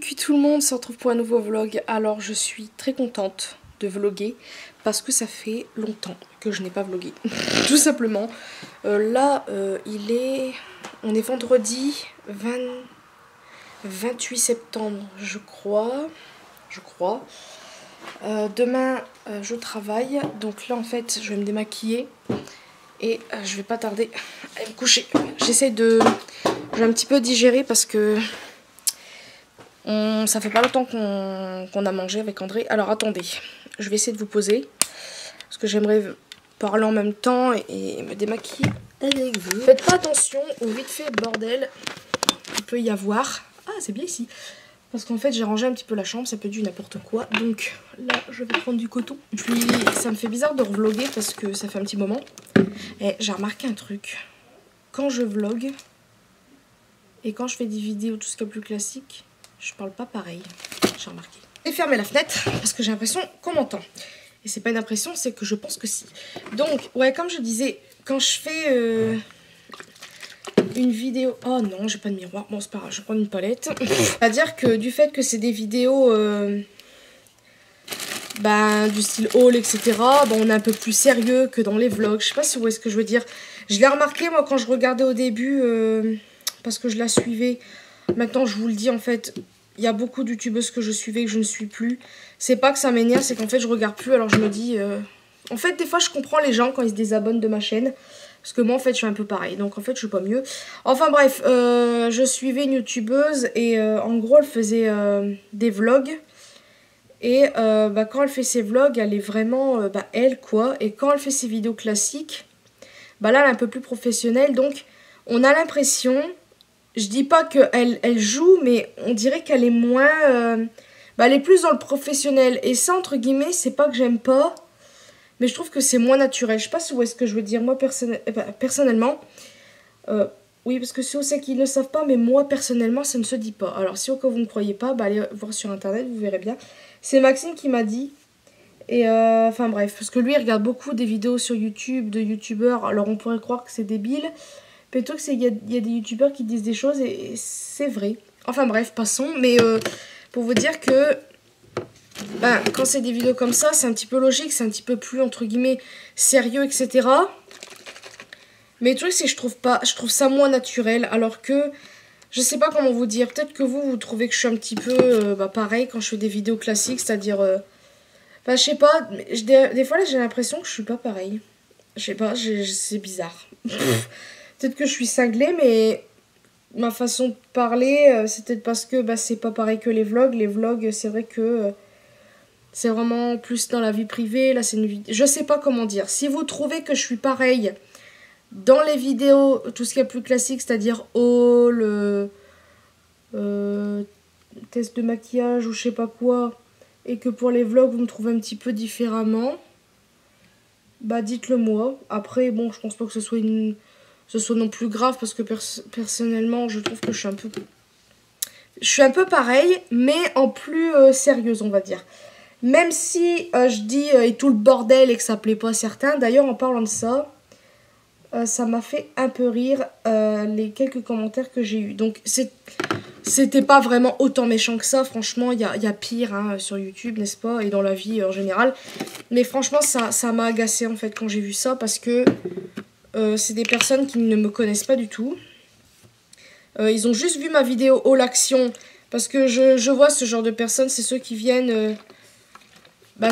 coucou tout le monde, on se retrouve pour un nouveau vlog. Alors je suis très contente de vlogger parce que ça fait longtemps que je n'ai pas vlogué. Tout simplement. On est vendredi 28 septembre je crois. Demain je travaille, donc là en fait je vais me démaquiller et je vais pas tarder à me coucher. Je vais un petit peu digérer parce que ça fait pas longtemps qu'on a mangé avec André. Alors attendez, je vais essayer de vous poser parce que j'aimerais parler en même temps et me démaquiller avec vous. Faites pas attention au vite fait bordel qu'il peut y avoir. Ah, c'est bien ici. Parce qu'en fait j'ai rangé un petit peu la chambre, ça peut être du n'importe quoi. Donc là je vais prendre du coton. Ça me fait bizarre de revloguer parce que ça fait un petit moment. Et j'ai remarqué un truc. Quand je vlog et quand je fais des vidéos, tout ce qui est plus classique, je parle pas pareil. J'ai remarqué. J'ai fermé la fenêtre parce que j'ai l'impression qu'on m'entend. Et c'est pas une impression, c'est que je pense que si. Donc ouais, comme je disais, quand je fais une vidéo... Oh non, j'ai pas de miroir. Bon, c'est pas grave, je vais prendre une palette. C'est-à-dire que du fait que c'est des vidéos du style haul, etc., on est un peu plus sérieux que dans les vlogs. Je sais pas si vous voyez ce que je veux dire. Je l'ai remarqué, moi, quand je regardais au début, parce que je la suivais. Maintenant, je vous le dis, en fait, il y a beaucoup de youtubeuses que je suivais que je ne suis plus. C'est pas que ça m'énerve, c'est qu'en fait, je regarde plus. Alors, je me dis... En fait, des fois, je comprends les gens quand ils se désabonnent de ma chaîne. Parce que moi, en fait, je suis un peu pareil. Donc, en fait, je suis pas mieux. Enfin, bref, je suivais une youtubeuse et en gros, elle faisait des vlogs. Et quand elle fait ses vlogs, elle est vraiment elle, quoi. Et quand elle fait ses vidéos classiques, là, elle est un peu plus professionnelle. Donc, on a l'impression... Je dis pas qu'elle joue, mais on dirait qu'elle est moins... elle est plus dans le professionnel. Et ça, entre guillemets, c'est pas que j'aime pas, mais je trouve que c'est moins naturel. Je sais pas si vous voyez ce que je veux dire. Moi, personnellement... oui, parce que ceux qui ne le savent pas, mais moi, personnellement, ça ne se dit pas. Alors, si au cas où vous ne croyez pas, allez voir sur Internet, vous verrez bien. C'est Maxime qui m'a dit. Et enfin bref, parce que lui, il regarde beaucoup des vidéos sur YouTube, de youtubeurs. Alors, on pourrait croire que c'est débile. Mais le truc, c'est qu'il y a des youtubeurs qui disent des choses et c'est vrai. Enfin bref, passons. Mais pour vous dire que quand c'est des vidéos comme ça, c'est un petit peu logique, c'est un petit peu plus, entre guillemets, sérieux, etc. Mais le truc, c'est que je trouve ça moins naturel. Alors que, je sais pas comment vous dire. Peut-être que vous trouvez que je suis un petit peu pareil quand je fais des vidéos classiques. C'est-à-dire, je sais pas. Des fois, là, j'ai l'impression que je suis pas pareil. Je sais pas, c'est bizarre. Peut-être que je suis cinglée, mais ma façon de parler, c'est peut-être parce que c'est pas pareil que les vlogs. Les vlogs, c'est vrai que c'est vraiment plus dans la vie privée. Là, c'est une vidéo. Je sais pas comment dire. Si vous trouvez que je suis pareil dans les vidéos, tout ce qui est plus classique, c'est-à-dire haul, test de maquillage ou je sais pas quoi, et que pour les vlogs, vous me trouvez un petit peu différemment, dites-le moi. Après, bon, je pense pas que ce soit non plus grave parce que personnellement je trouve que je suis un peu pareil, mais en plus sérieuse, on va dire, même si je dis et tout le bordel et que ça plaît pas à certains. D'ailleurs, en parlant de ça, ça m'a fait un peu rire les quelques commentaires que j'ai eu. Donc c'était pas vraiment autant méchant que ça, franchement. Il y a pire sur YouTube, n'est-ce pas, et dans la vie en général. Mais franchement, ça m'a agacé en fait quand j'ai vu ça, parce que c'est des personnes qui ne me connaissent pas du tout. Ils ont juste vu ma vidéo haul action. Parce que je vois ce genre de personnes, c'est ceux qui viennent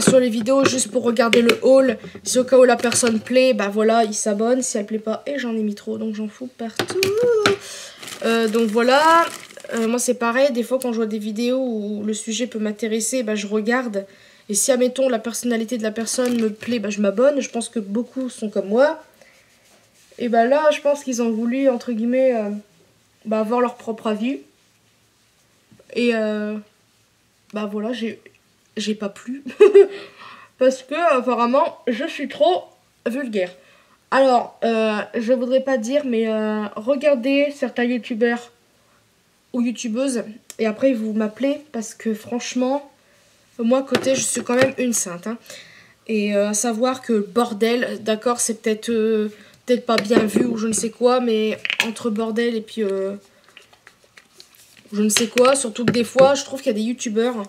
sur les vidéos juste pour regarder le haul. Si au cas où la personne plaît, voilà, ils s'abonnent. Si elle plaît pas, et j'en ai mis trop, donc j'en fous partout. Donc voilà, moi c'est pareil. Des fois quand je vois des vidéos où le sujet peut m'intéresser, je regarde. Et si, admettons, la personnalité de la personne me plaît, je m'abonne. Je pense que beaucoup sont comme moi. Et là, je pense qu'ils ont voulu, entre guillemets, avoir leur propre avis. Et voilà, j'ai pas plu. Parce que, apparemment, je suis trop vulgaire. Alors, je voudrais pas dire, mais regardez certains youtubeurs ou youtubeuses. Et après, vous m'appelez. Parce que, franchement, moi, à côté, je suis quand même une sainte. Et à savoir que bordel, d'accord, c'est peut-être pas bien vu ou je ne sais quoi, mais entre bordel et puis je ne sais quoi. Surtout que des fois, je trouve qu'il y a des youtubeurs,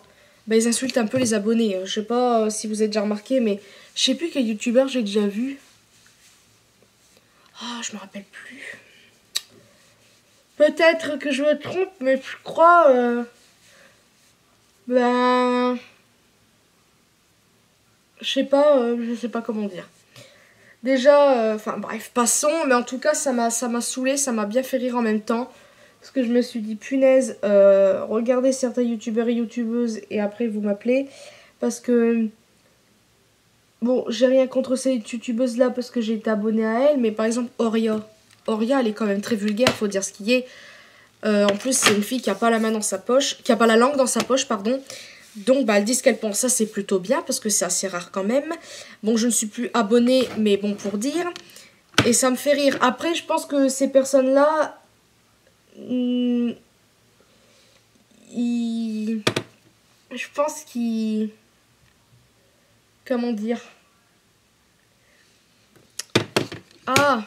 bah, ils insultent un peu les abonnés. Je sais pas si vous avez déjà remarqué, mais je sais plus quel youtubeur j'ai déjà vu. Ah, je me rappelle plus. Peut-être que je me trompe, mais je crois... ben... je sais pas comment dire. Déjà, enfin bref, passons. Mais en tout cas, ça m'a saoulé, ça m'a bien fait rire en même temps. Parce que je me suis dit, punaise, regardez certains youtubeurs et youtubeuses et après vous m'appelez. Parce que... Bon, j'ai rien contre ces youtubeuses-là parce que j'ai été abonnée à elles. Mais par exemple, Oria. Oria, elle est quand même très vulgaire, faut dire ce qui est. En plus, c'est une fille qui a pas la main dans sa poche, qui a pas la langue dans sa poche, pardon. Donc, bah, elle dit ce qu'elle pense. Ça, c'est plutôt bien parce que c'est assez rare quand même. Bon, je ne suis plus abonnée, mais bon, pour dire. Et ça me fait rire. Après, je pense que ces personnes-là, je pense qu'ils... Comment dire? Ah,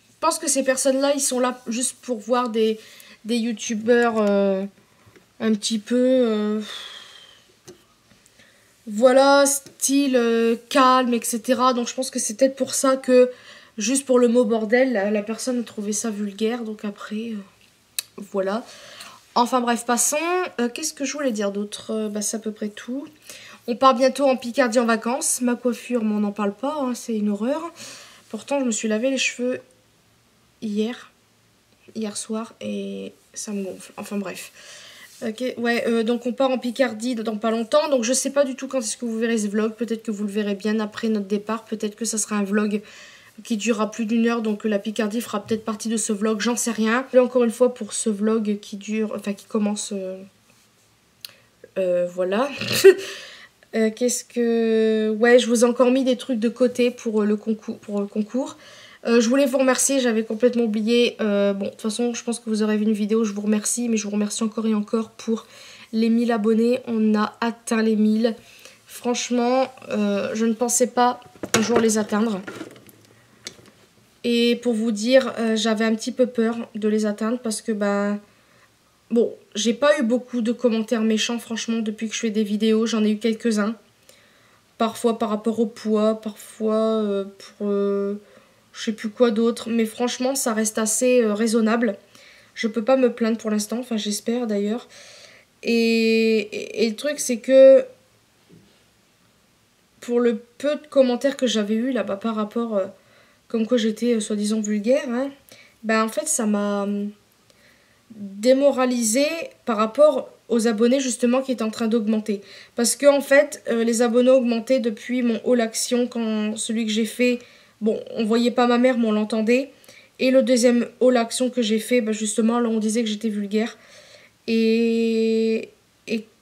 je pense que ces personnes-là, ils sont là juste pour voir des youtubeurs un petit peu... voilà, style calme, etc. Donc je pense que c'est peut-être pour ça que, juste pour le mot bordel, la personne a trouvé ça vulgaire. Donc après, voilà. Enfin bref, passons. Qu'est-ce que je voulais dire d'autre? Bah, c'est à peu près tout. On part bientôt en Picardie en vacances. Ma coiffure, mais on n'en parle pas, hein, c'est une horreur. Pourtant, je me suis lavé les cheveux hier soir, et ça me gonfle. Enfin bref. Ok, ouais, donc on part en Picardie dans pas longtemps. Donc je sais pas du tout quand est-ce que vous verrez ce vlog. Peut-être que vous le verrez bien après notre départ. Peut-être que ça sera un vlog qui durera plus d'1 heure. Donc la Picardie fera peut-être partie de ce vlog, j'en sais rien. Et encore une fois pour ce vlog qui dure, enfin qui commence... voilà. Qu'est-ce que... Ouais, je vous ai encore mis des trucs de côté pour le concours. Je voulais vous remercier, j'avais complètement oublié. Bon, de toute façon, je pense que vous aurez vu une vidéo, je vous remercie. Mais je vous remercie encore et encore pour les 1000 abonnés. On a atteint les 1000. Franchement, je ne pensais pas un jour les atteindre. Et pour vous dire, j'avais un petit peu peur de les atteindre parce que, bah... Bon, j'ai pas eu beaucoup de commentaires méchants, franchement, depuis que je fais des vidéos. J'en ai eu quelques-uns. Parfois par rapport au poids, parfois pour... je sais plus quoi d'autre. Mais franchement, ça reste assez raisonnable. Je peux pas me plaindre pour l'instant. Enfin, j'espère d'ailleurs. Et le truc, c'est que... Pour le peu de commentaires que j'avais eu là-bas par rapport... comme quoi j'étais soi-disant vulgaire, hein, ben en fait, ça m'a... démoralisé par rapport aux abonnés justement qui étaient en train d'augmenter. Parce que en fait, les abonnés ont augmenté depuis mon haul action, quand celui que j'ai fait, bon, on voyait pas ma mère mais on l'entendait. Et le deuxième haul action que j'ai fait, bah justement, là on disait que j'étais vulgaire. Et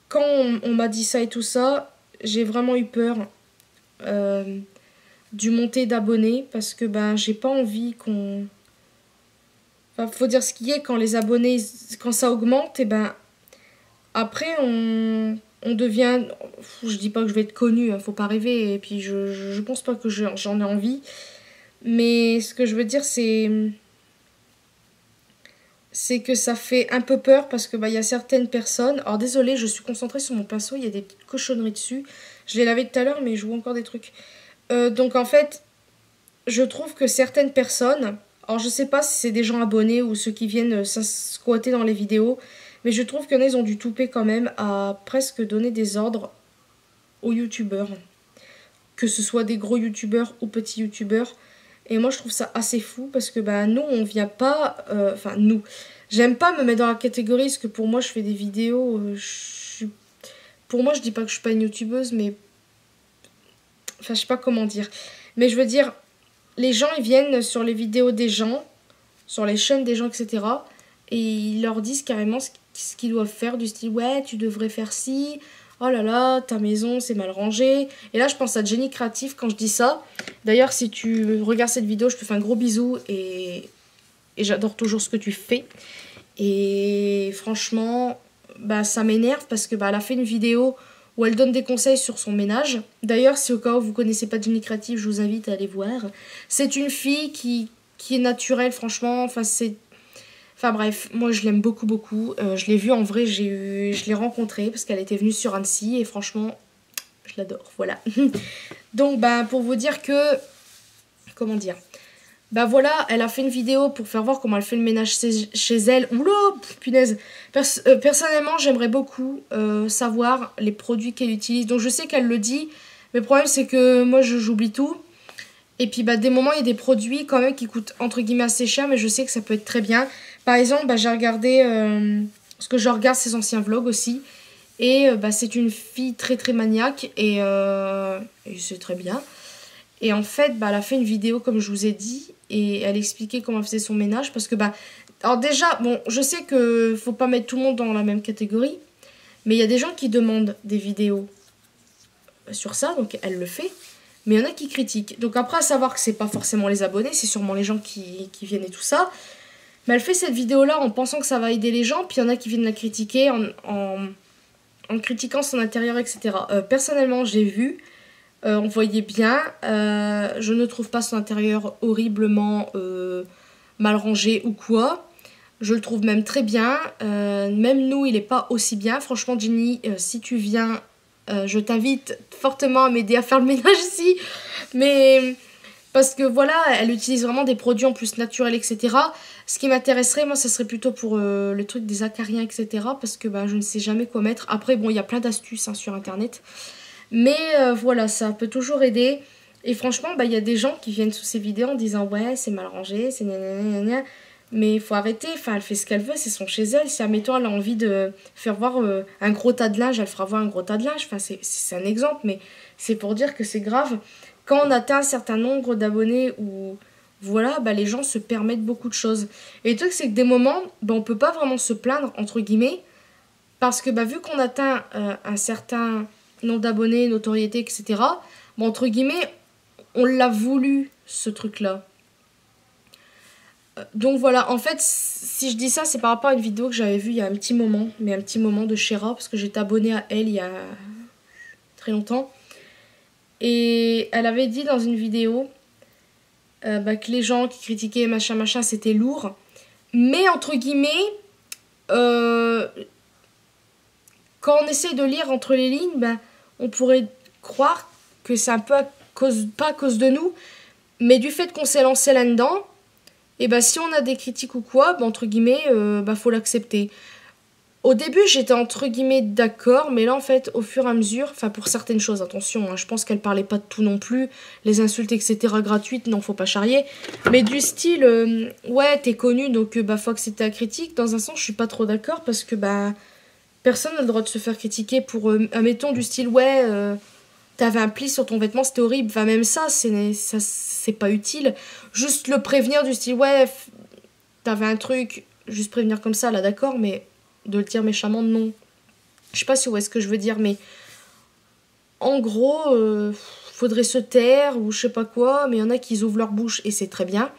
quand on m'a dit ça et tout ça, j'ai vraiment eu peur du montée d'abonnés parce que ben j'ai pas envie qu'on... Enfin, faut dire ce qui est, quand les abonnés, quand ça augmente, et ben après on devient... Je dis pas que je vais être connue, hein, faut pas rêver, et puis je pense pas que j'en ai envie. Mais ce que je veux dire, c'est que ça fait un peu peur parce que bah, y a certaines personnes... Alors désolée, je suis concentrée sur mon pinceau, il y a des petites cochonneries dessus. Je l'ai lavé tout à l'heure, mais je vois encore des trucs. Donc en fait, je trouve que certaines personnes... Alors je sais pas si c'est des gens abonnés ou ceux qui viennent squatter dans les vidéos, mais je trouve qu'il y en a, ils ont dû touper quand même à presque donner des ordres aux youtubeurs. Que ce soit des gros youtubeurs ou petits youtubeurs. Et moi je trouve ça assez fou parce que bah, nous on vient pas... Enfin nous, j'aime pas me mettre dans la catégorie parce que pour moi je fais des vidéos... Pour moi je dis pas que je suis pas une youtubeuse, mais... Enfin je sais pas comment dire. Mais je veux dire... Les gens, ils viennent sur les vidéos des gens, sur les chaînes des gens, etc. Et ils leur disent carrément ce qu'ils doivent faire, du style « Ouais, tu devrais faire ci, oh là là, ta maison, c'est mal rangé. » Et là, je pense à Jenny Créatif quand je dis ça. D'ailleurs, si tu regardes cette vidéo, je te fais un gros bisou et j'adore toujours ce que tu fais. Et franchement, bah, ça m'énerve parce que bah, elle a fait une vidéo... où elle donne des conseils sur son ménage. D'ailleurs, si au cas où vous ne connaissez pas Jenny Créative, je vous invite à aller voir. C'est une fille qui est naturelle, franchement. Enfin, Enfin bref, moi je l'aime beaucoup beaucoup. Je l'ai vue en vrai, je l'ai rencontrée parce qu'elle était venue sur Annecy et franchement, je l'adore, voilà. Donc bah pour vous dire que, comment dire, bah voilà, elle a fait une vidéo pour faire voir comment elle fait le ménage chez elle. Oula, punaise. Personnellement, j'aimerais beaucoup savoir les produits qu'elle utilise. Donc je sais qu'elle le dit, mais le problème c'est que moi j'oublie tout. Et puis bah des moments il y a des produits quand même qui coûtent entre guillemets assez cher, mais je sais que ça peut être très bien. Par exemple, bah, j'ai regardé, parce que je regarde ses anciens vlogs aussi. Et bah, c'est une fille très très maniaque et c'est très bien. Et en fait, bah, elle a fait une vidéo comme je vous ai dit et elle expliquait comment elle faisait son ménage parce que bah, alors déjà, bon, je sais que faut pas mettre tout le monde dans la même catégorie, mais il y a des gens qui demandent des vidéos sur ça, donc elle le fait. Mais il y en a qui critiquent. Donc après, à savoir que c'est pas forcément les abonnés, c'est sûrement les gens qui viennent et tout ça. Mais elle fait cette vidéo-là en pensant que ça va aider les gens, puis il y en a qui viennent la critiquer en critiquant son intérieur, etc. Personnellement, j'ai vu, on voyait bien, je ne trouve pas son intérieur horriblement mal rangé ou quoi. Je le trouve même très bien. Même nous, il n'est pas aussi bien. Franchement, Jenny, si tu viens, je t'invite fortement à m'aider à faire le ménage ici. Mais parce que voilà, elle utilise vraiment des produits en plus naturels, etc. Ce qui m'intéresserait, moi, ce serait plutôt pour le truc des acariens, etc. Parce que bah, je ne sais jamais quoi mettre. Après, bon, il y a plein d'astuces hein, sur Internet. Mais voilà, ça peut toujours aider. Et franchement, bah, il y a des gens qui viennent sous ces vidéos en disant « Ouais, c'est mal rangé, c'est gna gna gna gna. » Mais il faut arrêter, enfin, elle fait ce qu'elle veut, c'est son chez elle. Si, admettons, elle a envie de faire voir un gros tas de linge, elle fera voir un gros tas de linge. Enfin, c'est un exemple, mais c'est pour dire que c'est grave. Quand on atteint un certain nombre d'abonnés ou voilà, bah, les gens se permettent beaucoup de choses. Et le truc, c'est que des moments, bah, on peut pas vraiment se plaindre, entre guillemets, parce que bah, vu qu'on atteint un certain nombre d'abonnés, notoriété, etc., bah, entre guillemets, on l'a voulu, ce truc-là. Donc voilà, en fait, si je dis ça, c'est par rapport à une vidéo que j'avais vue il y a un petit moment, mais un petit moment de Shera, parce que j'étais abonnée à elle il y a très longtemps. Et elle avait dit dans une vidéo bah, que les gens qui critiquaient machin machin, c'était lourd. Mais entre guillemets, quand on essaie de lire entre les lignes, bah, on pourrait croire que c'est un peu à cause, pas à cause de nous, mais du fait qu'on s'est lancé là-dedans. Et bah si on a des critiques ou quoi, bah, entre guillemets, bah faut l'accepter. Au début, j'étais entre guillemets d'accord, mais là en fait, au fur et à mesure, enfin pour certaines choses, attention, hein, je pense qu'elle parlait pas de tout non plus, les insultes, etc. gratuites, non, faut pas charrier, mais du style, ouais, t'es connu, donc bah faut accepter la critique, dans un sens, je suis pas trop d'accord, parce que bah, personne n'a le droit de se faire critiquer pour, admettons, du style, ouais, t'avais un pli sur ton vêtement, c'était horrible, enfin même ça, c'est pas utile. Juste le prévenir du style, ouais, t'avais un truc, juste prévenir comme ça, là d'accord, mais de le dire méchamment, non. Je sais pas si où est-ce que je veux dire, mais en gros, faudrait se taire ou je sais pas quoi, mais il y en a qui ouvrent leur bouche et c'est très bien.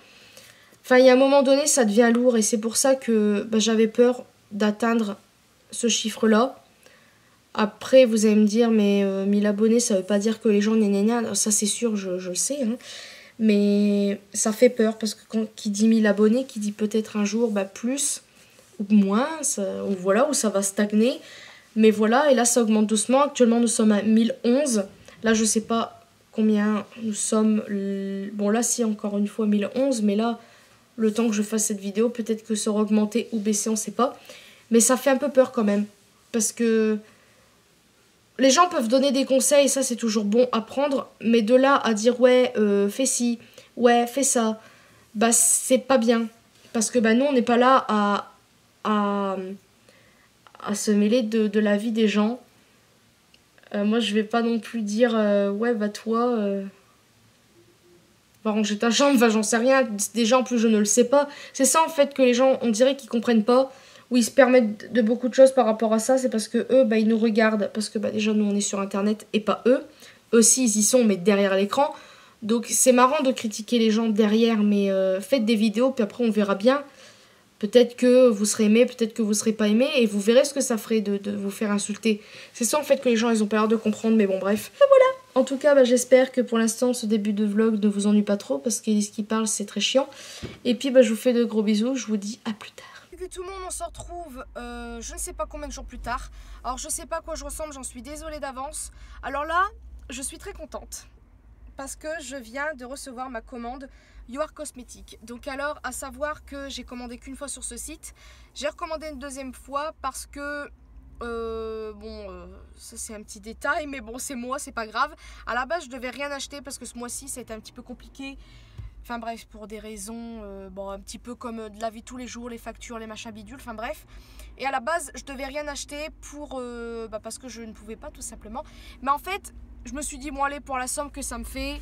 Enfin, il y a un moment donné, ça devient lourd et c'est pour ça que bah, j'avais peur d'atteindre ce chiffre-là. Après, vous allez me dire, mais 1000 abonnés, ça veut pas dire que les gens, gna. Ça c'est sûr, je le sais, hein. Mais ça fait peur parce que quand qui dit 1000 abonnés, qui dit peut-être un jour bah, plus ou moins, ou voilà, où ça va stagner. Mais voilà, et là ça augmente doucement. Actuellement nous sommes à 1011. Là je sais pas combien nous sommes. Bon là si encore une fois 1011, mais là le temps que je fasse cette vidéo, peut-être que ça aura augmenté ou baissé, on sait pas. Mais ça fait un peu peur quand même. Parce que les gens peuvent donner des conseils, ça c'est toujours bon à prendre, mais de là à dire ouais, fais ci, ouais, fais ça, bah c'est pas bien. Parce que bah nous on n'est pas là à se mêler de la vie des gens. Moi je vais pas non plus dire ouais bah toi va ranger ta chambre, va j'en sais rien. Déjà en plus je ne le sais pas. C'est ça en fait que les gens on dirait qu'ils comprennent pas. Où ils se permettent de beaucoup de choses par rapport à ça, c'est parce que eux, bah, ils nous regardent. Parce que bah, déjà, nous, on est sur Internet et pas eux. Eux aussi, ils y sont, mais derrière l'écran. Donc, c'est marrant de critiquer les gens derrière, mais faites des vidéos, puis après, on verra bien. Peut-être que vous serez aimé, peut-être que vous serez pas aimé, et vous verrez ce que ça ferait de vous faire insulter. C'est ça, en fait, que les gens, ils ont pas l'air de comprendre, mais bon, bref. Voilà. En tout cas, bah, j'espère que pour l'instant, ce début de vlog ne vous ennuie pas trop, parce qu'Elise qui parle, c'est très chiant. Et puis, bah, je vous fais de gros bisous, je vous dis à plus tard. Coucou tout le monde, on se retrouve je ne sais pas combien de jours plus tard. Alors je sais pas à quoi je ressemble, j'en suis désolée d'avance. Alors là, je suis très contente parce que je viens de recevoir ma commande You Are Cosmetics. Donc alors, à savoir que j'ai commandé qu'une fois sur ce site. J'ai recommandé une deuxième fois parce que ça c'est un petit détail, mais bon, c'est moi, c'est pas grave. À la base, je devais rien acheter parce que ce mois-ci, ça a été un petit peu compliqué. Enfin bref, pour des raisons, un petit peu comme de la vie de tous les jours, les factures, les machins bidules, enfin bref. Et à la base, je devais rien acheter pour, parce que je ne pouvais pas tout simplement. Mais en fait, je me suis dit, bon allez, pour la somme que ça me fait,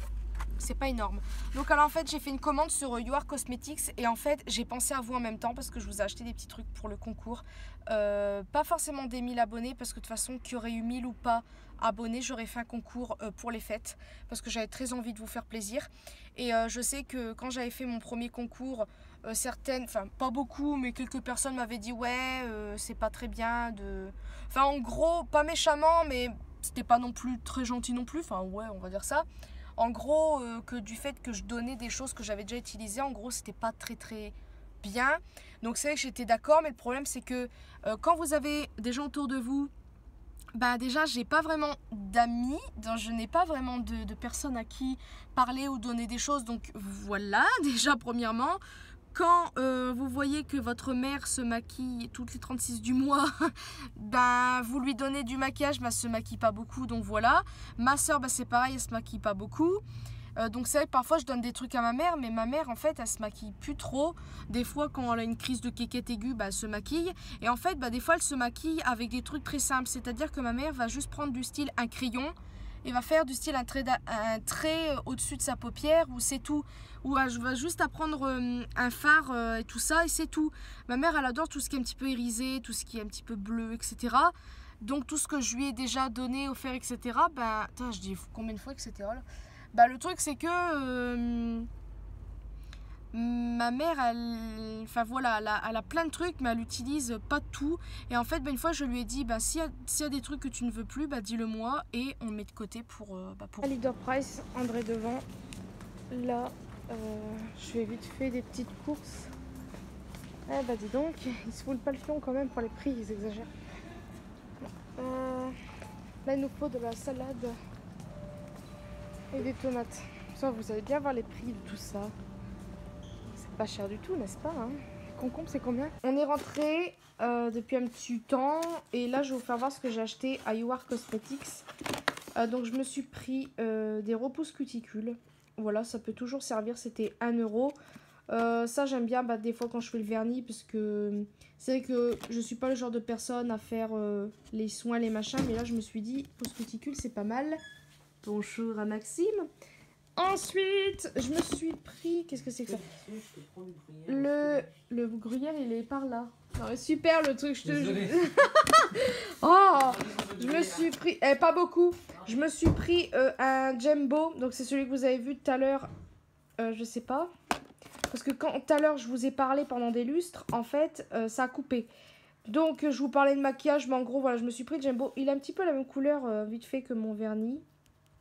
c'est pas énorme. Donc alors en fait, j'ai fait une commande sur You Are Cosmetics et en fait, j'ai pensé à vous en même temps parce que je vous ai acheté des petits trucs pour le concours. Pas forcément des 1000 abonnés parce que de toute façon, qu'il y aurait eu 1000 ou pas abonnés, j'aurais fait un concours pour les fêtes parce que j'avais très envie de vous faire plaisir. Et je sais que quand j'avais fait mon premier concours, certaines, enfin pas beaucoup, mais quelques personnes m'avaient dit ouais, c'est pas très bien de... Enfin en gros, pas méchamment, mais c'était pas non plus très gentil non plus, enfin ouais, on va dire ça. En gros, que du fait que je donnais des choses que j'avais déjà utilisées, en gros, c'était pas très bien. Donc c'est vrai que j'étais d'accord, mais le problème c'est que quand vous avez des gens autour de vous, bah déjà j'ai pas vraiment d'amis, donc je n'ai pas vraiment de personnes à qui parler ou donner des choses. Donc voilà, déjà premièrement. Quand vous voyez que votre mère se maquille toutes les 36 du mois, ben, vous lui donnez du maquillage, ben, elle se maquille pas beaucoup, donc voilà. Ma soeur, ben, c'est pareil, elle se maquille pas beaucoup. Donc c'est vrai que parfois je donne des trucs à ma mère, mais ma mère en fait elle se maquille plus trop. Des fois quand elle a une crise de kékette aiguë, ben, elle se maquille. Et en fait des fois elle se maquille avec des trucs très simples, c'est-à-dire que ma mère va juste prendre du style un crayon et va faire du style un trait au-dessus de sa paupière, ou c'est tout. Ou je vais juste apprendre un fard et tout ça, et c'est tout. Ma mère, elle adore tout ce qui est un petit peu irisé, tout ce qui est un petit peu bleu, etc. Donc tout ce que je lui ai déjà donné, offert, etc. Ben, attends, je dis combien de fois, etc. là. Ben, le truc, c'est que... ma mère, enfin voilà, elle a plein de trucs, mais elle utilise pas tout. Et en fait, une fois, je lui ai dit, s'il y a des trucs que tu ne veux plus, dis-le moi et on le met de côté pour... Leader Price, André Devant. Là, je fais vite fait des petites courses. Eh bah dis donc, ils se foulent pas le fion quand même pour les prix, ils exagèrent. Là, il nous faut de la salade et des tomates. Ça, vous allez bien voir les prix de tout ça. Pas cher du tout, n'est-ce pas hein? Concombre, c'est combien? On est rentré depuis un petit temps. Et là, je vais vous faire voir ce que j'ai acheté à You Are Cosmetics. Donc, je me suis pris des repousses cuticules. Voilà, ça peut toujours servir. C'était 1 €. Ça, j'aime bien des fois quand je fais le vernis. Parce que c'est vrai que je suis pas le genre de personne à faire les soins, les machins. Mais là, je me suis dit, repousse cuticules, c'est pas mal. Bonjour à Maxime. Ensuite, je me suis pris... Qu'est-ce que c'est que ça? Le gruyère, il est par là. Non, mais super le truc, je te jure. Oh, je me suis pris... pas beaucoup. Je me suis pris un Jumbo. Donc, c'est celui que vous avez vu tout à l'heure. Je sais pas. Parce que quand tout à l'heure, je vous ai parlé pendant des lustres, en fait, ça a coupé. Donc, je vous parlais de maquillage. Mais en gros, voilà, je me suis pris le Jumbo. Il a un petit peu la même couleur, vite fait, que mon vernis.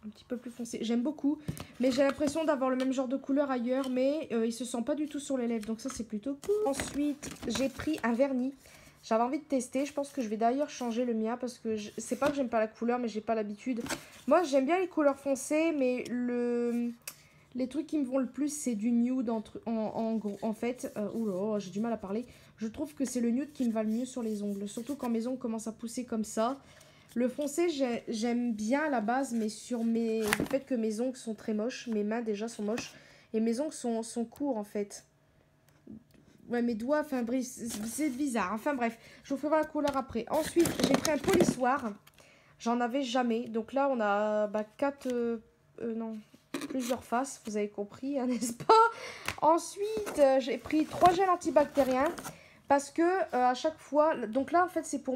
Un petit peu plus foncé. J'aime beaucoup. Mais j'ai l'impression d'avoir le même genre de couleur ailleurs. Mais il se sent pas du tout sur les lèvres. Donc ça, c'est plutôt cool. Ensuite, j'ai pris un vernis. J'avais envie de tester. Je pense que je vais d'ailleurs changer le mien. Parce que c'est pas que j'aime pas la couleur. Mais j'ai pas l'habitude. Moi, j'aime bien les couleurs foncées. Mais les trucs qui me vont le plus, c'est du nude en fait. Oula, j'ai du mal à parler. Je trouve que c'est le nude qui me va le mieux sur les ongles. Surtout quand mes ongles commencent à pousser comme ça. Le foncé, j'aime bien à la base, mais sur le fait que mes ongles sont très moches. Mes mains déjà sont moches. Et mes ongles sont courts en fait. Ouais, mes doigts, enfin bref, c'est bizarre. Enfin bref, je vous fais voir la couleur après. Ensuite, j'ai pris un polissoir. J'en avais jamais. Donc là, on a plusieurs faces. Vous avez compris, hein, n'est-ce pas? Ensuite, j'ai pris 3 gels antibactériens. Parce que à chaque fois, donc là en fait c'est pour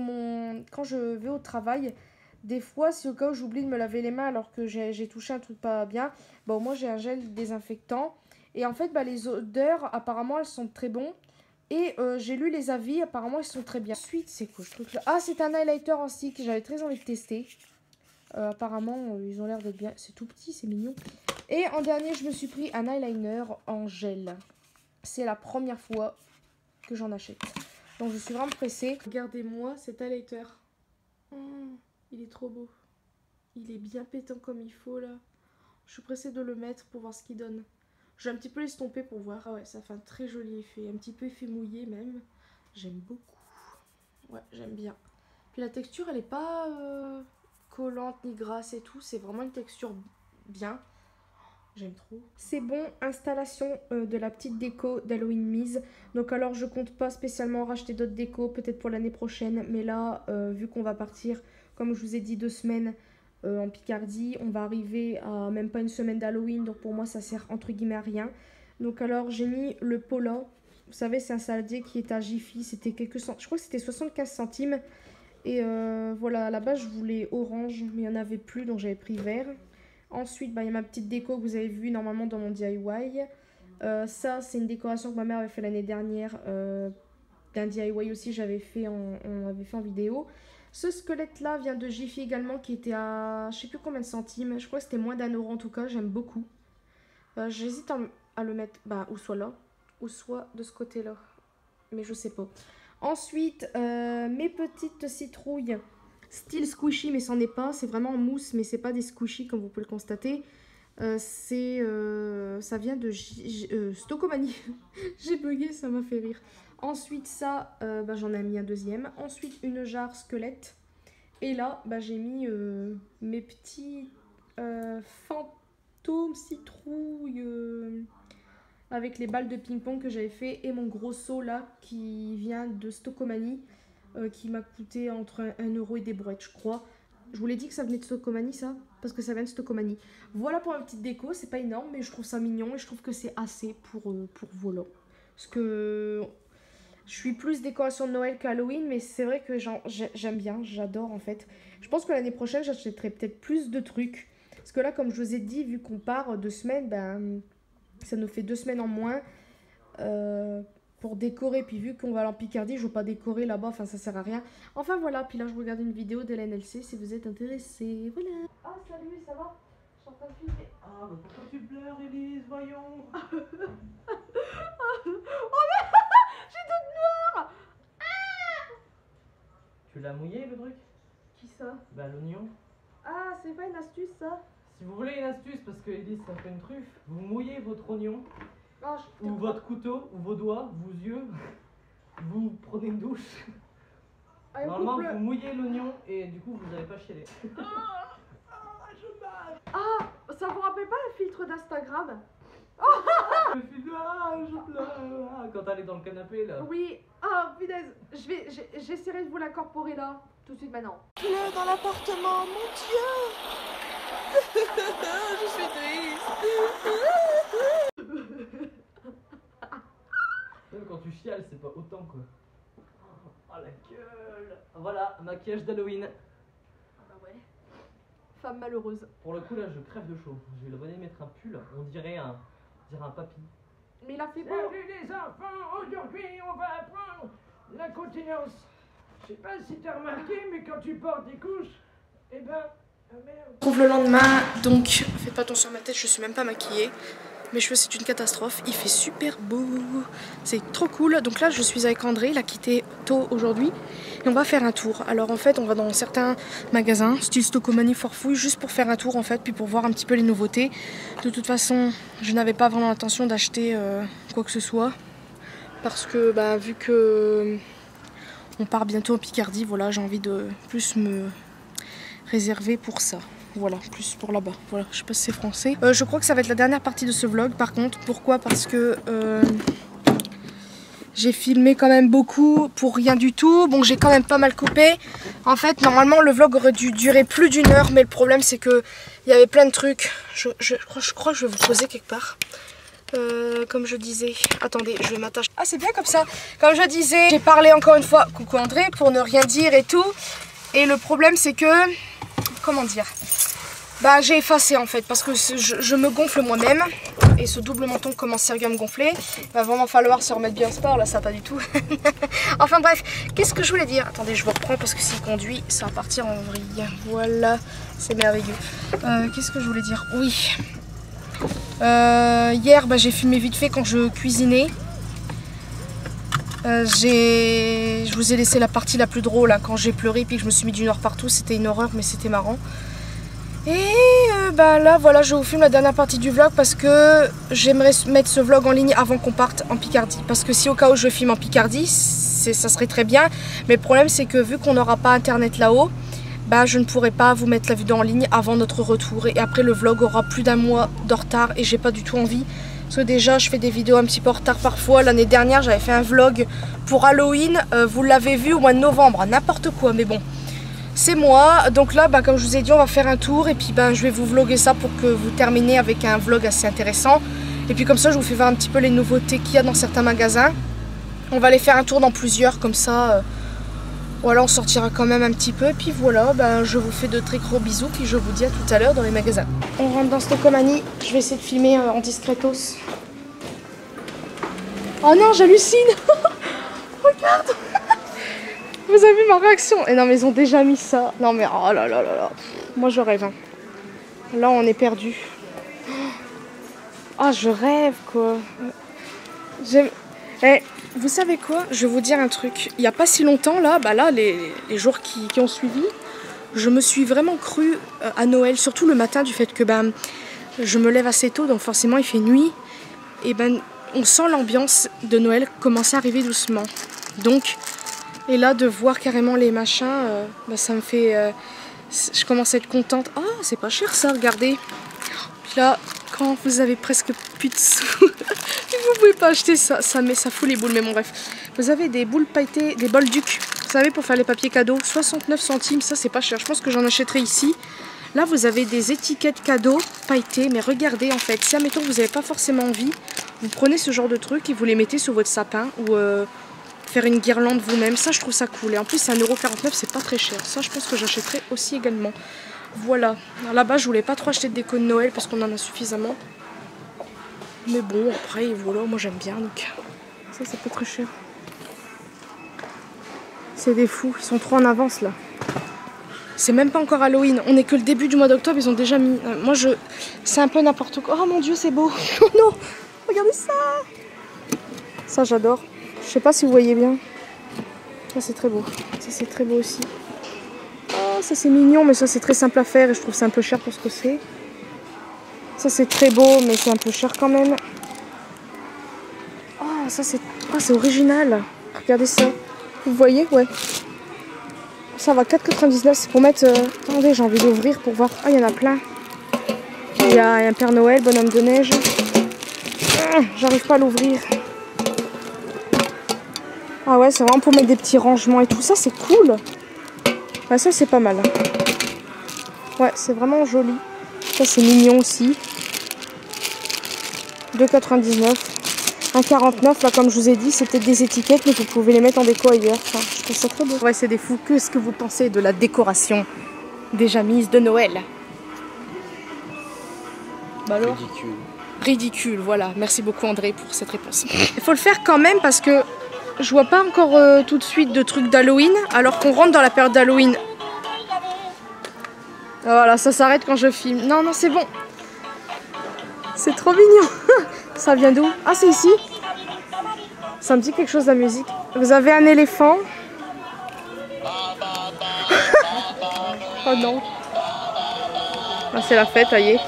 quand je vais au travail, des fois si au cas où j'oublie de me laver les mains alors que j'ai touché un truc pas bien, bon moi j'ai un gel désinfectant. Et en fait les odeurs apparemment elles sont très bonnes. Et j'ai lu les avis, apparemment ils sont très bien. Ensuite c'est quoi ce truc là? Ah c'est un highlighter en stick, j'avais très envie de tester. Apparemment ils ont l'air d'être bien, c'est tout petit, c'est mignon. Et en dernier je me suis pris un eyeliner en gel. C'est la première fois que j'en achète. Donc je suis vraiment pressée. Regardez-moi cet highlighter. Il est trop beau. Il est bien pétant comme il faut là. Je suis pressée de le mettre pour voir ce qu'il donne. Je vais un petit peu l'estomper pour voir. Ah ouais, ça fait un très joli effet. Un petit peu effet mouillé même. J'aime beaucoup. Ouais, j'aime bien. Puis la texture, elle est pas collante ni grasse et tout. C'est vraiment une texture bien. J'aime trop. C'est bon, installation de la petite déco d'Halloween mise. Donc alors, je compte pas spécialement racheter d'autres décos, peut-être pour l'année prochaine. Mais là, vu qu'on va partir, comme je vous ai dit, 2 semaines en Picardie, on va arriver à même pas une semaine d'Halloween. Donc pour moi, ça sert entre guillemets à rien. Donc alors, j'ai mis le Pola. Vous savez, c'est un saladier qui est à Jiffy. C'était quelques centimes. Je crois que c'était 75 centimes. Et voilà, à la base, je voulais orange, mais il n'y en avait plus, donc j'avais pris vert. Ensuite, il y a ma petite déco que vous avez vue normalement dans mon DIY. Ça, c'est une décoration que ma mère avait fait l'année dernière. D'un DIY aussi, on avait fait en vidéo. Ce squelette-là vient de Jiffy également, qui était à je sais plus combien de centimes. Je crois que c'était moins d'1 € en tout cas, j'aime beaucoup. J'hésite à le mettre, ou soit là, ou soit de ce côté-là. Mais je sais pas. Ensuite, mes petites citrouilles. Style squishy, mais c'en est pas. C'est vraiment en mousse, mais c'est pas des squishy comme vous pouvez le constater. Ça vient de Stocomanie. J'ai bugué, ça m'a fait rire. Ensuite, ça, j'en ai mis un deuxième. Ensuite, une jarre squelette. Et là, j'ai mis mes petits fantômes citrouilles avec les balles de ping-pong que j'avais fait. Et mon gros seau là qui vient de Stocomanie. Qui m'a coûté entre 1 € et des brouettes, je crois. Je vous l'ai dit que ça venait de Stocomanie, ça, parce que ça vient de Stocomanie. Voilà pour ma petite déco, c'est pas énorme, mais je trouve ça mignon et je trouve que c'est assez pour voilà. Parce que je suis plus décoration de Noël qu'Halloween, mais c'est vrai que j'aime bien, j'adore en fait. Je pense que l'année prochaine, j'achèterai peut-être plus de trucs. Parce que là, comme je vous ai dit, vu qu'on part 2 semaines, ça nous fait 2 semaines en moins. Pour décorer, puis vu qu'on va aller en Picardie, je ne veux pas décorer là-bas, enfin ça sert à rien. Enfin voilà, puis là je regarde une vidéo d'LNLC si vous êtes intéressés, voilà. Ah salut, ça va? Je suis en train de filmer. Ah bah pourquoi tu pleures Elise, voyons. Oh mais j'ai toute noire. Tu l'as mouillé le truc? Qui ça? Bah l'oignon. Ah c'est pas une astuce ça? Si vous voulez une astuce, parce que Elise ça fait une truffe, vous mouillez votre oignon. Oh, ou votre couteau, ou vos doigts, vos yeux, vous prenez une douche. Normalement, vous mouillez l'oignon et du coup, vous n'allez pas chialer. Ah, ça vous rappelle pas le filtre d'Instagram? Le filtre, je pleure. Quand elle est dans le canapé, là. Oui, ah, punaise, j'essaierai de vous l'incorporer là, tout de suite maintenant. Il pleut dans l'appartement, mon Dieu. Je suis triste. Même quand tu chiales, c'est pas autant quoi. Oh la gueule. Voilà, maquillage d'Halloween. Ah bah ouais. Femme malheureuse. Pour le coup là, je crève de chaud. Je vais le mettre un pull. On dirait un papy. Mais il a fait beau. Salut les enfants, aujourd'hui on va apprendre la continence. Je sais pas si t'as remarqué, mais quand tu portes des couches, eh ben, merde. On trouve le lendemain, donc faites pas attention à ma tête, je suis même pas maquillée. Mes cheveux c'est une catastrophe, il fait super beau, c'est trop cool. Donc là je suis avec André, il a quitté tôt aujourd'hui et on va faire un tour. Alors en fait on va dans certains magasins, style Stocomanie, Forfouille, juste pour faire un tour en fait, puis pour voir un petit peu les nouveautés. De toute façon je n'avais pas vraiment l'intention d'acheter quoi que ce soit. Parce que vu que on part bientôt en Picardie, voilà, j'ai envie de plus me réserver pour ça. Voilà, plus pour là-bas. Voilà, je sais pas si c'est français. Je crois que ça va être la dernière partie de ce vlog par contre. Pourquoi? Parce que j'ai filmé quand même beaucoup pour rien du tout. Bon, j'ai quand même pas mal coupé. En fait, normalement, le vlog aurait dû durer plus d'1 heure. Mais le problème, c'est que il y avait plein de trucs. Je crois que je vais vous poser quelque part. Comme je disais, attendez, je vais m'attacher. Ah, c'est bien comme ça. Comme je disais, j'ai parlé encore une fois, coucou André, pour ne rien dire et tout. Et le problème, c'est que, comment dire, j'ai effacé en fait parce que je me gonfle moi-même et ce double menton commence sérieux à me gonfler. Il va vraiment falloir se remettre bien sport, là ça pas du tout. Enfin bref, qu'est-ce que je voulais dire? Attendez, je vous reprends parce que s'il conduit, ça va partir en vrille. Voilà, c'est merveilleux. Qu'est-ce que je voulais dire? Oui. Hier, j'ai filmé vite fait quand je cuisinais. Je vous ai laissé la partie la plus drôle hein, quand j'ai pleuré puis que je me suis mis du noir partout. C'était une horreur mais c'était marrant. Et là voilà, je vous filme la dernière partie du vlog parce que j'aimerais mettre ce vlog en ligne avant qu'on parte en Picardie. Parce que si au cas où je filme en Picardie, ça serait très bien. Mais le problème c'est que vu qu'on n'aura pas internet là-haut, je ne pourrai pas vous mettre la vidéo en ligne avant notre retour. Et après le vlog aura plus d'1 mois de retard et j'ai pas du tout envie. Parce que déjà je fais des vidéos un petit peu en retard parfois. L'année dernière j'avais fait un vlog pour Halloween, vous l'avez vu au mois de novembre, n'importe quoi mais bon. C'est moi, donc là comme je vous ai dit on va faire un tour et puis je vais vous vlogger ça pour que vous terminez avec un vlog assez intéressant. Et puis comme ça je vous fais voir un petit peu les nouveautés qu'il y a dans certains magasins. On va aller faire un tour dans plusieurs comme ça, voilà on sortira quand même un petit peu. Et puis voilà, je vous fais de très gros bisous puis je vous dis à tout à l'heure dans les magasins. On rentre dans Stockomanie, je vais essayer de filmer en discretos. Oh non j'hallucine. Regarde. Vous avez vu ma réaction? Et non mais ils ont déjà mis ça. Non mais oh là là là là. Moi je rêve. Hein. Là on est perdu. Ah je rêve quoi. Vous savez quoi? Je vais vous dire un truc. Il n'y a pas si longtemps là, les jours qui ont suivi, je me suis vraiment crue à Noël. Surtout le matin du fait que je me lève assez tôt donc forcément il fait nuit. Et on sent l'ambiance de Noël commencer à arriver doucement. Donc... Et là, de voir carrément les machins, ça me fait... je commence à être contente. Oh, c'est pas cher ça, regardez. Puis là, quand vous avez presque plus de sous, vous pouvez pas acheter ça. Ça fout les boules, mais bon, bref. Vous avez des boules pailletées, des bols duc. Vous savez, pour faire les papiers cadeaux, 69 centimes, ça c'est pas cher. Je pense que j'en achèterai ici. Là, vous avez des étiquettes cadeaux pailletées. Mais regardez, en fait, si admettons que vous n'avez pas forcément envie, vous prenez ce genre de truc et vous les mettez sur votre sapin ou... faire une guirlande vous-même, ça je trouve ça cool. Et en plus c'est 1,49 €, c'est pas très cher. Ça je pense que j'achèterai aussi également. Voilà. Là-bas je voulais pas trop acheter de déco de Noël parce qu'on en a suffisamment. Mais bon après voilà, moi j'aime bien donc ça c'est pas très cher. C'est des fous, ils sont trop en avance là. C'est même pas encore Halloween, on est que le début du mois d'octobre, ils ont déjà mis... C'est un peu n'importe quoi. Oh mon dieu c'est beau. Oh non, regardez ça. Ça j'adore. Je sais pas si vous voyez bien. Ça c'est très beau. Ça c'est très beau aussi. Oh ça c'est mignon mais ça c'est très simple à faire et je trouve c'est un peu cher pour ce que c'est. Ça c'est très beau mais c'est un peu cher quand même. Oh ça c'est original. Regardez ça. Vous voyez? Ouais. Ça va 4,99 €. C'est pour mettre... Attendez j'ai envie d'ouvrir pour voir. Ah il y en a plein. Il y a un Père Noël, bonhomme de neige. J'arrive pas à l'ouvrir. Ah ouais, c'est vraiment pour mettre des petits rangements et tout. Ça, c'est cool. Ça, c'est pas mal. Ouais, c'est vraiment joli. Ça, c'est mignon aussi. 2,99 €. 1,49 €. Là, comme je vous ai dit, c'était des étiquettes, mais vous pouvez les mettre en déco ailleurs. Enfin, je trouve ça très beau. Ouais, c'est des fous. Qu'est-ce que vous pensez de la décoration déjà mise de Noël? Alors ridicule. Ridicule, voilà. Merci beaucoup, André, pour cette réponse. Il faut le faire quand même parce que... Je vois pas encore tout de suite de trucs d'Halloween, alors qu'on rentre dans la période d'Halloween. Voilà, ça s'arrête quand je filme. Non, non, c'est bon. C'est trop mignon. Ça vient d'où? Ah, c'est ici. Ça me dit quelque chose la musique. Vous avez un éléphant. Oh non. Ah, c'est la fête, ça y est.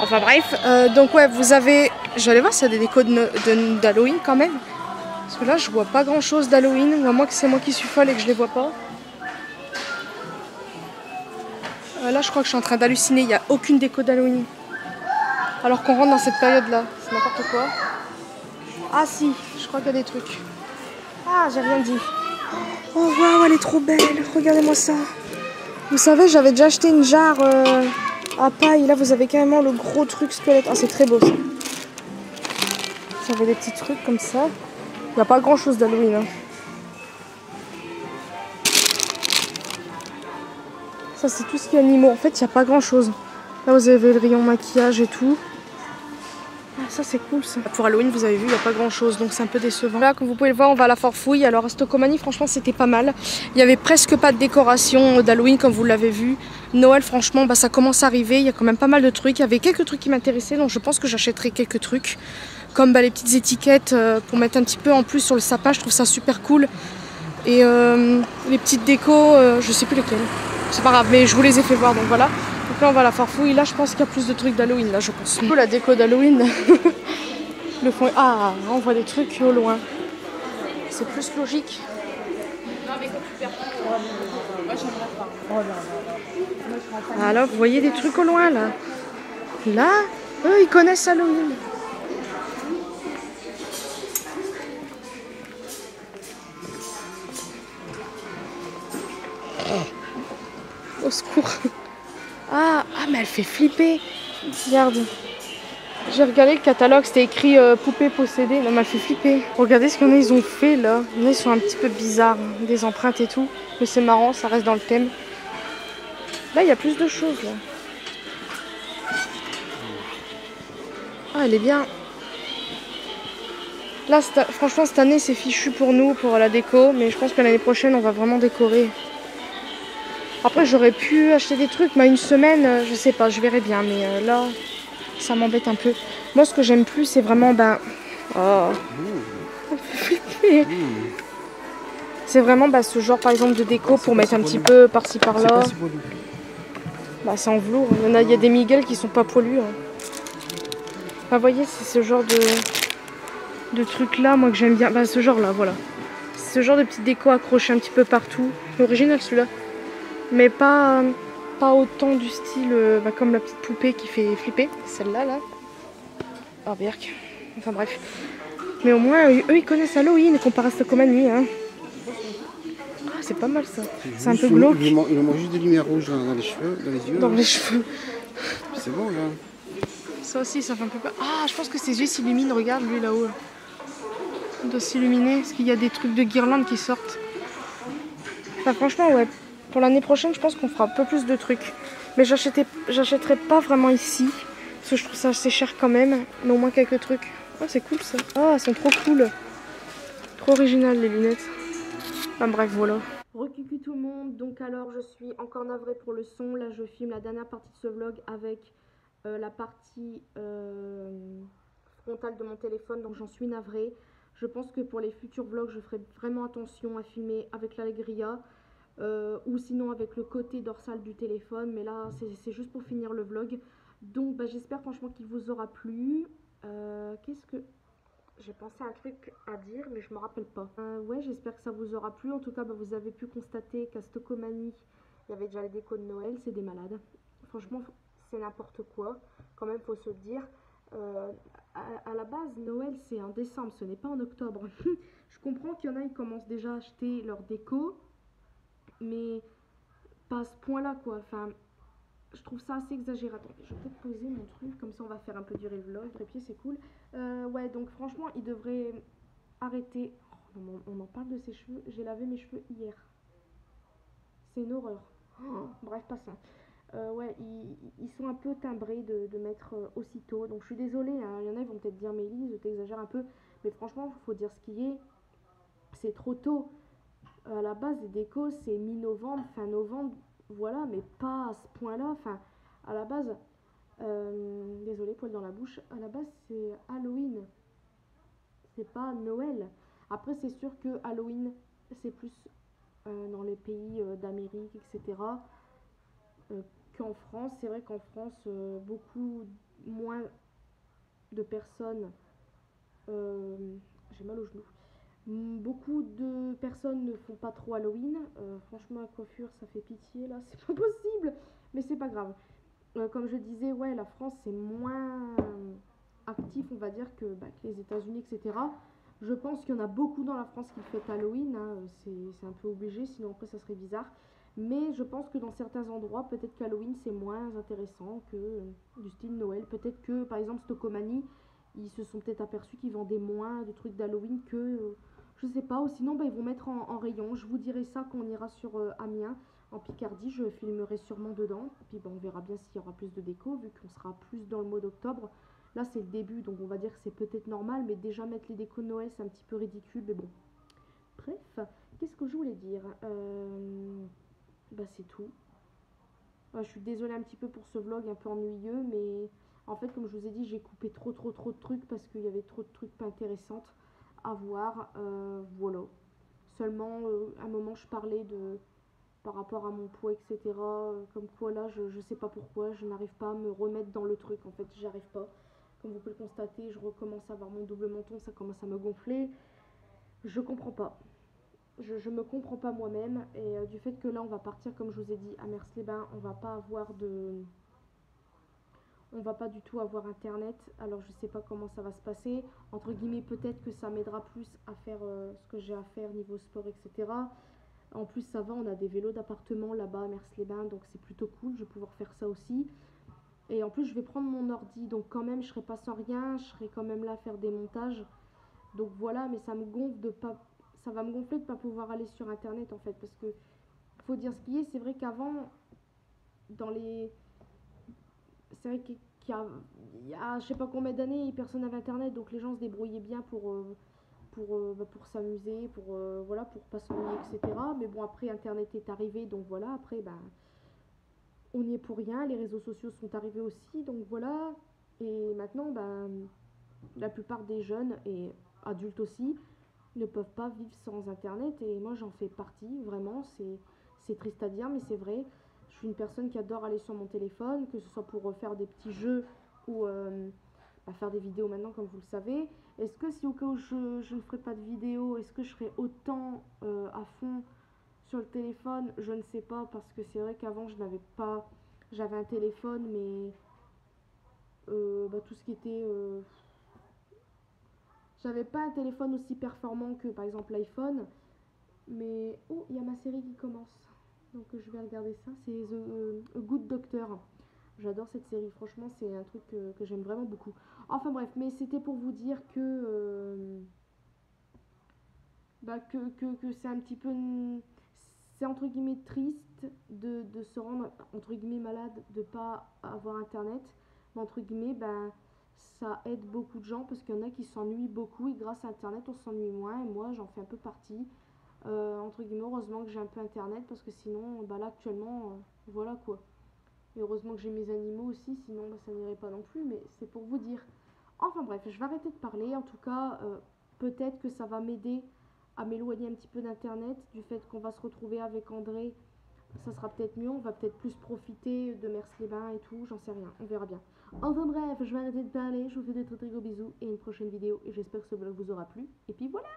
Enfin bref. Donc ouais, vous avez... J'allais voir s'il y a des décos d'Halloween quand même. Parce que là, je vois pas grand chose d'Halloween, ou à moins que c'est moi qui suis folle et que je les vois pas. Là, je crois que je suis en train d'halluciner, il n'y a aucune déco d'Halloween. Alors qu'on rentre dans cette période-là, c'est n'importe quoi. Ah si, je crois qu'il y a des trucs. Ah, j'ai rien dit. Oh waouh, elle est trop belle, regardez-moi ça. Vous savez, j'avais déjà acheté une jarre à paille, là vous avez carrément le gros truc squelette. Ah, c'est très beau ça. J'avais des petits trucs comme ça. Il n'y a pas grand chose d'Halloween. Hein. Ça c'est tout ce qui est animaux. En fait il n'y a pas grand chose. Là vous avez le rayon maquillage et tout. Ah, ça c'est cool ça. Pour Halloween vous avez vu il n'y a pas grand chose donc c'est un peu décevant. Là comme vous pouvez le voir on va à la Forfouille. Alors à Stockomanie franchement c'était pas mal. Il n'y avait presque pas de décoration d'Halloween comme vous l'avez vu. Noël franchement ça commence à arriver. Il y a quand même pas mal de trucs. Il y avait quelques trucs qui m'intéressaient donc je pense que j'achèterai quelques trucs. comme bah, les petites étiquettes pour mettre un petit peu en plus sur le sapin. Je trouve ça super cool. Et les petites décos, je sais plus lesquelles. C'est pas grave, mais je vous les ai fait voir, donc voilà. Donc là, on va à la farfouille. Là, je pense qu'il y a plus de trucs d'Halloween, là, je pense. Du coup, la déco d'Halloween, le fond... Ah, on voit des trucs au loin. C'est plus logique. Ah là, vous voyez des trucs au loin, là. Là, eux, ils connaissent Halloween. Au secours. Ah, mais elle fait flipper. Regarde. J'ai regardé le catalogue, c'était écrit poupée possédée. Non, mais elle fait flipper. Regardez ce qu'il y en a, ils ont fait là. Il y en a, ils sont un petit peu bizarres. Des empreintes et tout. Mais c'est marrant, ça reste dans le thème. Là, il y a plus de choses là. Ah, elle est bien. Là, franchement, cette année, c'est fichu pour nous, pour la déco. Mais je pense que l'année prochaine, on va vraiment décorer. Après, j'aurais pu acheter des trucs, mais une semaine, je sais pas, je verrai bien. Mais là, ça m'embête un peu. Moi, ce que j'aime plus, c'est vraiment, oh. C'est vraiment ce genre, par exemple, de déco pour mettre un petit peu par-ci, par-là. C'est en velours. Il y a des Miguel qui sont pas poilus. Vous voyez, c'est ce genre de truc-là, moi, que j'aime bien. Ce genre-là, voilà. Ce genre de petite déco accrochée un petit peu partout. C'est original, celui-là. Mais pas autant du style comme la petite poupée qui fait flipper. Celle-là, là. Oh, berk. Enfin, bref. Mais au moins, eux, ils connaissent Halloween comparé à Stockomanie, hein. Ah, c'est pas mal, ça. C'est un peu glauque. Il manque juste des lumières rouges dans les cheveux, dans les yeux. Dans les cheveux. C'est bon, là. Ça aussi, ça fait un peu peur. Ah, je pense que ses yeux s'illuminent. Regarde, lui, là-haut. Il doit s'illuminer, parce qu'il y a des trucs de guirlandes qui sortent. Enfin, franchement, ouais. Pour l'année prochaine, je pense qu'on fera un peu plus de trucs. Mais j'achèterai pas vraiment ici. Parce que je trouve ça assez cher quand même. Mais au moins quelques trucs. Oh, c'est cool, ça. Ah, elles sont trop cool. Trop originales, les lunettes. Enfin, bref, voilà. Recucu tout le monde. Donc alors, je suis encore navrée pour le son. Là, je filme la dernière partie de ce vlog avec la partie frontale de mon téléphone. Donc, j'en suis navrée. Je pense que pour les futurs vlogs, je ferai vraiment attention à filmer avec l'Allegria. Ou sinon avec le côté dorsal du téléphone, mais là c'est juste pour finir le vlog. Donc j'espère franchement qu'il vous aura plu. Qu'est-ce que... J'ai pensé à un truc à dire mais je me rappelle pas. Ouais, j'espère que ça vous aura plu. En tout cas vous avez pu constater qu'à Stockomanie il y avait déjà les décos de Noël. C'est des malades. Franchement c'est n'importe quoi. Quand même faut se le dire. À la base Noël c'est en décembre, ce n'est pas en octobre. Je comprends qu'il y en a, ils commencent déjà à acheter leur déco, mais pas à ce point là quoi. Enfin, je trouve ça assez exagéré. Attendez, je vais peut-être poser mon truc, comme ça on va faire un peu durer le vlog. Trépied, c'est cool. Ouais, donc franchement, il devrait arrêter. Oh, on en parle de ses cheveux. J'ai lavé mes cheveux hier. C'est une horreur. Oh, bref, passons. Ouais, ils sont un peu timbrés de mettre aussitôt. Donc je suis désolée, hein. Il y en a, ils vont peut-être dire, mais Elise, t'exagères un peu. Mais franchement, il faut dire ce qui est. C'est trop tôt. À la base, les décos, c'est mi-novembre, fin novembre, voilà, mais pas à ce point-là. Enfin, à la base, désolé, poil dans la bouche, à la base, c'est Halloween, c'est pas Noël. Après, c'est sûr que Halloween, c'est plus dans les pays d'Amérique, etc., qu'en France. C'est vrai qu'en France, beaucoup moins de personnes... j'ai mal au genou. Beaucoup de personnes ne font pas trop Halloween. Franchement, la coiffure, ça fait pitié là, c'est pas possible. Mais c'est pas grave. Comme je disais, ouais, la France c'est moins actif, on va dire, que les États-Unis, etc. Je pense qu'il y en a beaucoup dans la France qui fêtent Halloween. Hein. C'est un peu obligé, sinon après ça serait bizarre. Mais je pense que dans certains endroits, peut-être qu'Halloween c'est moins intéressant que du style Noël. Peut-être que par exemple Stockomanie, ils se sont peut-être aperçus qu'ils vendaient moins de trucs d'Halloween que... je sais pas, ou sinon ils vont mettre en rayon. Je vous dirai ça quand on ira sur Amiens, en Picardie. Je filmerai sûrement dedans. Et puis on verra bien s'il y aura plus de déco, vu qu'on sera plus dans le mois d'octobre. Là c'est le début, donc on va dire que c'est peut-être normal, mais déjà mettre les décos de Noël c'est un petit peu ridicule, mais bon. Bref, qu'est-ce que je voulais dire c'est tout. Je suis désolée un petit peu pour ce vlog un peu ennuyeux, mais En fait, comme je vous ai dit, j'ai coupé trop de trucs parce qu'il y avait trop de trucs pas intéressants à voir. Voilà. Seulement, à un moment, je parlais de par rapport à mon poids, etc. Comme quoi là, je sais pas pourquoi, je n'arrive pas à me remettre dans le truc. En fait, j'arrive pas. Comme vous pouvez le constater, je recommence à avoir mon double menton, ça commence à me gonfler. Je comprends pas. Je me comprends pas moi-même. Et du fait que là, on va partir, comme je vous ai dit, à Mers-les-Bains, on va pas avoir de... On va pas du tout avoir internet, alors je sais pas comment ça va se passer. Entre guillemets, peut-être que ça m'aidera plus à faire ce que j'ai à faire niveau sport, etc. En plus, ça va, on a des vélos d'appartement là-bas à Mers-les-Bains, donc c'est plutôt cool, je vais pouvoir faire ça aussi. Et en plus, je vais prendre mon ordi, donc quand même, je serai pas sans rien, je serai quand même là à faire des montages. Donc voilà, mais ça me gonfle de pas... Ça va me gonfler de pas pouvoir aller sur internet en fait, parce que faut dire ce qui est, c'est vrai qu'avant, dans les... C'est vrai qu'il y a je sais pas combien d'années, personne n'avait internet, donc les gens se débrouillaient bien pour s'amuser, voilà, pour pas s'ennuyer, etc. Mais bon, après, internet est arrivé, donc voilà, après, bah, on n'y est pour rien, les réseaux sociaux sont arrivés aussi, donc voilà. Et maintenant, bah, la plupart des jeunes, et adultes aussi, ne peuvent pas vivre sans internet, et moi j'en fais partie, vraiment, c'est triste à dire, mais c'est vrai. Je suis une personne qui adore aller sur mon téléphone, que ce soit pour faire des petits jeux ou faire des vidéos maintenant, comme vous le savez. Est-ce que si au cas où je ne ferai pas de vidéo, est-ce que je serai autant à fond sur le téléphone? Je ne sais pas, parce que c'est vrai qu'avant je n'avais pas... J'avais un téléphone, mais tout ce qui était... J'avais pas un téléphone aussi performant que par exemple l'iPhone. Mais... Oh, il y a ma série qui commence. Donc je vais regarder ça. C'est The Good Doctor. J'adore cette série, franchement c'est un truc que j'aime vraiment beaucoup. Enfin bref, mais c'était pour vous dire que c'est un petit peu... C'est entre guillemets triste de se rendre entre guillemets malade, de pas avoir internet. Mais entre guillemets, ben, ça aide beaucoup de gens parce qu'il y en a qui s'ennuient beaucoup et grâce à internet on s'ennuie moins. Et moi j'en fais un peu partie. Entre guillemets, heureusement que j'ai un peu internet parce que sinon, bah là actuellement, voilà quoi. Et heureusement que j'ai mes animaux aussi, sinon bah, ça n'irait pas non plus, mais c'est pour vous dire. Enfin bref, je vais arrêter de parler. En tout cas, peut-être que ça va m'aider à m'éloigner un petit peu d'internet, du fait qu'on va se retrouver avec André. Ça sera peut-être mieux, on va peut-être plus profiter de Mers-les-Bains et tout, j'en sais rien, on verra bien. Enfin bref, je vais arrêter de parler, je vous fais des très très gros bisous et une prochaine vidéo et j'espère que ce vlog vous aura plu. Et puis voilà!